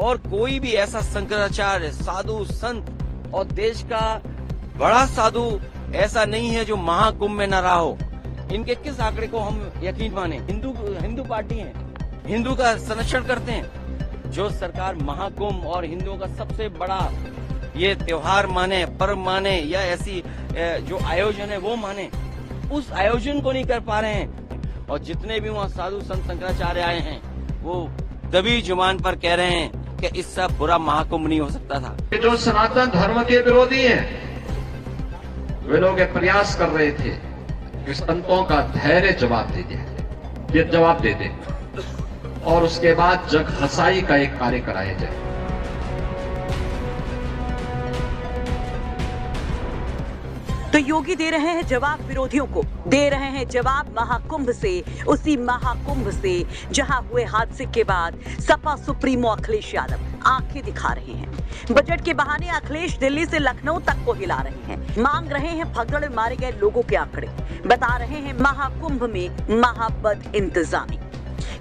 और कोई भी ऐसा शंकराचार्य साधु संत और देश का बड़ा साधु ऐसा नहीं है जो महाकुंभ में न रहा हो। इनके किस आंकड़े को हम यकीन माने? हिंदू पार्टी है, हिंदू का संरक्षण करते हैं। जो सरकार महाकुंभ और हिंदुओं का सबसे बड़ा ये त्योहार माने, पर्व माने या ऐसी जो आयोजन है वो माने, उस आयोजन को नहीं कर पा रहे हैं। और जितने भी वहाँ साधु संत शंकराचार्य आए हैं वो दबी जुबान पर कह रहे हैं कि इससे बुरा महाकुंभ नहीं हो सकता था। जो सनातन धर्म के विरोधी हैं वे लोग ये प्रयास कर रहे थे कि संतों का धैर्य जवाब दे दे, ये जवाब दे दे और उसके बाद जग हसाई का एक कार्य कराया जाए। तो योगी दे रहे हैं जवाब विरोधियों को, दे रहे हैं जवाब महाकुंभ से, उसी महाकुंभ से जहां हुए हादसे के बाद सपा सुप्रीमो अखिलेश यादव आंखें दिखा रहे हैं। बजट के बहाने अखिलेश दिल्ली से लखनऊ तक को हिला रहे हैं, मांग रहे हैं भगदड़ में मारे गए लोगों के आंकड़े, बता रहे हैं महाकुंभ में महाबद इंतजामी,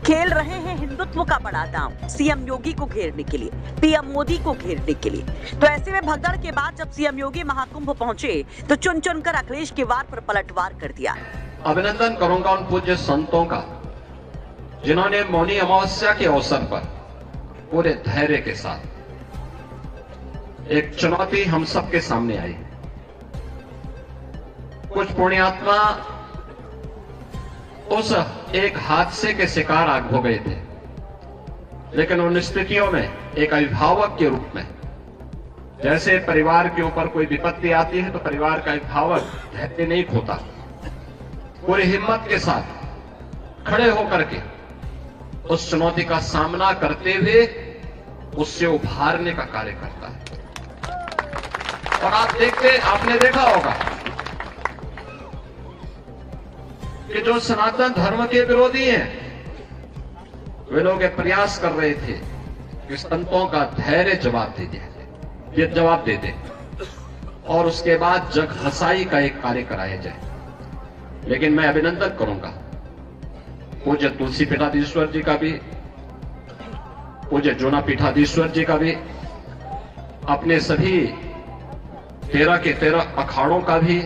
खेल रहे हैं हिंदुत्व का बड़ा दांव सीएम योगी को घेरने के लिए, पीएम मोदी को घेरने के लिए। तो ऐसे में भगदड़ के बाद जब सीएम योगी महाकुंभ पहुंचे तो चुन चुनकर अखिलेश के वार पर पलटवार कर दिया। अभिनंदन करूंगा उन पूज्य संतों का जिन्होंने मौनी अमावस्या के अवसर पर पूरे धैर्य के साथ एक चुनौती हम सबके सामने आई। कुछ पुण्यात्मा उस एक हादसे के शिकार हो गए थे, लेकिन उन स्थितियों में एक अभिभावक के रूप में, जैसे परिवार के ऊपर कोई विपत्ति आती है तो परिवार का अभिभावक धैर्य नहीं खोता, पूरी हिम्मत के साथ खड़े होकर के उस चुनौती का सामना करते हुए उससे उभारने का कार्य करता है। और आपने देखा होगा कि जो सनातन धर्म के विरोधी हैं वे लोग ये प्रयास कर रहे थे कि संतों का धैर्य जवाब दे दे, ये जवाब दे दे और उसके बाद जग हसाई का एक कार्य कराया जाए। लेकिन मैं अभिनंदन करूंगा पूज्य तुलसी पीठाधीश्वर जी का भी, पूज्य जोना पीठाधीश्वर जी का भी, अपने सभी 13 के 13 अखाड़ों का भी।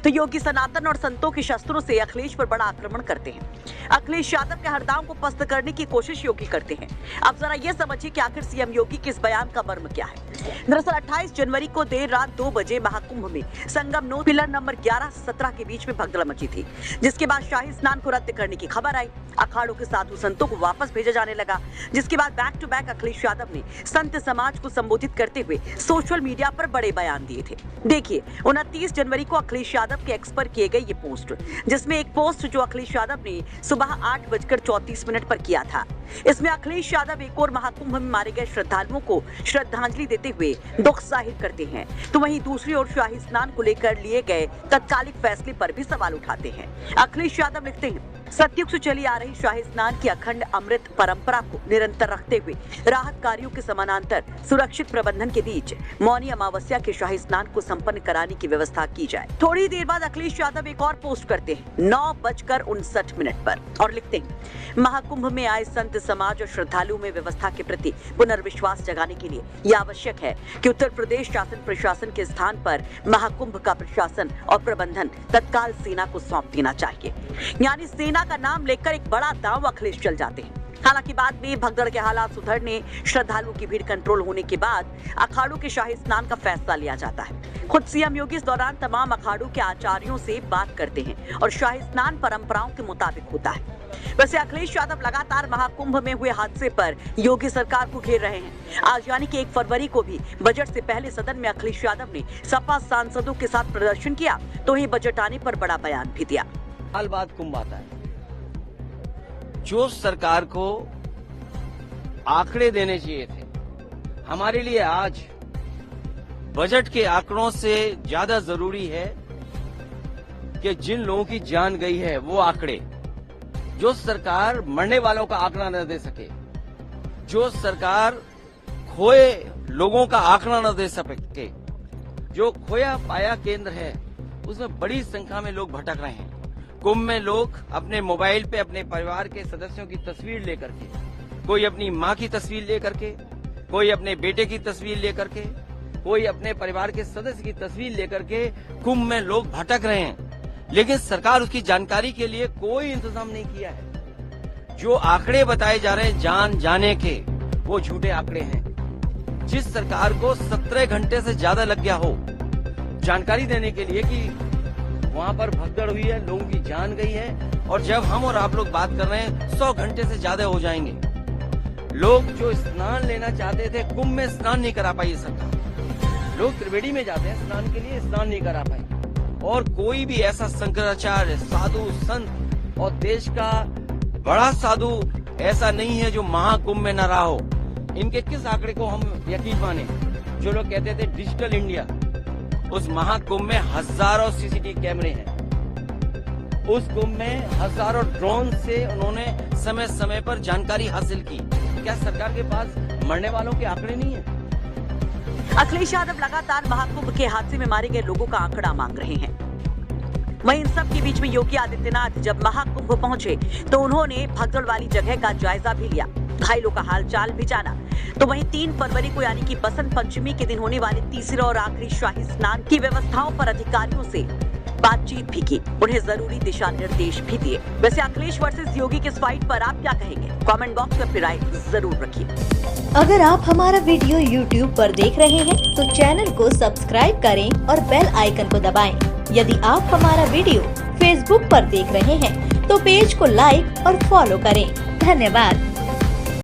तो योगी सनातन और संतों के शस्त्रों से अखिलेश पर बड़ा आक्रमण करते हैं। अखिलेश यादव के हरदाम को पस्त करने की कोशिश योगी करते हैं। अब जरा ये समझिए कि आखिर सीएम योगी के इस बयान का मर्म क्या है। दरअसल 28 जनवरी को देर रात 2 बजे महाकुंभ में संगम नोद पिलर नंबर 11 से 17 के बीच में भगदड़ मची थी, जिसके बाद शाही स्नान को रद्द करने की खबर आई। अखाड़ों के साधु संतों को वापस भेजा जाने लगा, जिसके बाद back to back Akhilesh Yadav ने संत समाज को संबोधित करते हुए सोशल मीडिया पर बड़े बयान दिए थे। देखिए 29 जनवरी को अखिलेश यादव के एक्स पर किए गए ये पोस्ट, जिसमें एक पोस्ट जो अखिलेश यादव ने सुबह 8:34 पर किया था। इसमें अखिलेश यादव एक और महाकुंभ में मारे गए श्रद्धालुओं को श्रद्धांजलि देते हुए दुख जाहिर करते हैं, तो वहीं दूसरी ओर शाही स्नान को लेकर लिए गए तत्कालिक फैसले पर भी सवाल उठाते हैं। अखिलेश यादव लिखते हैं, सतयुग से चली आ रही शाही स्नान की अखंड अमृत परंपरा को निरंतर रखते हुए राहत कार्यों के समानांतर सुरक्षित प्रबंधन के बीच मौनी अमावस्या के शाही स्नान को संपन्न कराने की व्यवस्था की जाए। थोड़ी देर बाद अखिलेश यादव एक और पोस्ट करते हैं 9:59 पर और लिखते हैं, महाकुंभ में आए संत समाज और श्रद्धालुओं में व्यवस्था के प्रति पुनर्विश्वास जगाने के लिए यह आवश्यक है कि उत्तर प्रदेश शासन प्रशासन के स्थान पर महाकुंभ का प्रशासन और प्रबंधन तत्काल सेना को सौंप देना चाहिए। यानी सेना का नाम लेकर एक बड़ा दांव अखिलेश चल जाते हैं। हालांकि बाद में भगदड़ के हालात सुधरने, श्रद्धालुओं की भीड़ कंट्रोल होने के बाद अखाड़ों के शाही स्नान का फैसला लिया जाता है। खुद सीएम योगी इस दौरान तमाम अखाड़ों के आचार्यों से बात करते हैं और शाही स्नान परंपराओं के मुताबिक होता है। वैसे अखिलेश यादव लगातार महाकुंभ में हुए हादसे पर योगी सरकार को घेर रहे हैं। आज यानी कि 1 फरवरी को भी बजट से पहले सदन में अखिलेश यादव ने सपा सांसदों के साथ प्रदर्शन किया, तो ही बजट आने पर बड़ा बयान भी दिया। साल बाद कुंभ आता है। जो सरकार को आंकड़े देने चाहिए थे, हमारे लिए आज बजट के आंकड़ों से ज्यादा जरूरी है कि जिन लोगों की जान गई है वो आंकड़े। जो सरकार मरने वालों का आंकड़ा न दे सके, जो सरकार खोए लोगों का आंकड़ा न दे सके, जो खोया पाया केंद्र है उसमें बड़ी संख्या में लोग भटक रहे हैं। कुंभ में लोग अपने मोबाइल पे अपने परिवार के सदस्यों की तस्वीर लेकर के, कोई अपनी माँ की तस्वीर लेकर के, कोई अपने बेटे की तस्वीर लेकर के, कोई अपने परिवार के सदस्य की तस्वीर लेकर के कुंभ में लोग भटक रहे हैं, लेकिन सरकार उसकी जानकारी के लिए कोई इंतजाम नहीं किया है। जो आंकड़े बताए जा रहे हैं जान जाने के, वो झूठे आंकड़े हैं। जिस सरकार को 17 घंटे से ज्यादा लग गया हो जानकारी देने के लिए कि वहां पर भगदड़ हुई है, लोगों की जान गई है, और जब हम और आप लोग बात कर रहे हैं 100 घंटे से ज्यादा हो जाएंगे। लोग जो स्नान लेना चाहते थे, कुंभ में स्नान नहीं करा पाई सरकार। लोग त्रिवेणी में जाते हैं स्नान के लिए, स्नान नहीं करा पाए। और कोई भी ऐसा शंकराचार्य, साधु, संत और देश का बड़ा साधु ऐसा नहीं है जो महाकुंभ में न रहा हो। इनके किस आंकड़े को हम यकीन माने? जो लोग कहते थे डिजिटल इंडिया, उस महाकुंभ में हजारों सीसीटीवी कैमरे हैं। उस कुंभ में हजारों ड्रोन से उन्होंने समय समय पर जानकारी हासिल की। क्या सरकार के पास मरने वालों के आंकड़े नहीं है? अखिलेश यादव लगातार महाकुंभ के हादसे में मारे गए लोगों का आंकड़ा मांग रहे हैं। वहीं इन सब के बीच में योगी आदित्यनाथ जब महाकुंभ पहुंचे तो उन्होंने भगदड़ वाली जगह का जायजा भी लिया, घायलों का हाल चाल भी जाना। तो वहीं 3 फरवरी को यानी कि बसंत पंचमी के दिन होने वाले तीसरे और आखिरी शाही स्नान की व्यवस्थाओं पर अधिकारियों से बातचीत भी की, उन्हें जरूरी दिशा निर्देश भी दिए। वैसे अखिलेश वर्सेस योगी के इस फाइट पर आप क्या कहेंगे? कमेंट बॉक्स में अपनी राय जरूर रखिए। अगर आप हमारा वीडियो YouTube पर देख रहे हैं तो चैनल को सब्सक्राइब करें और बेल आइकन को दबाएं। यदि आप हमारा वीडियो Facebook पर देख रहे हैं तो पेज को लाइक और फॉलो करें। धन्यवाद।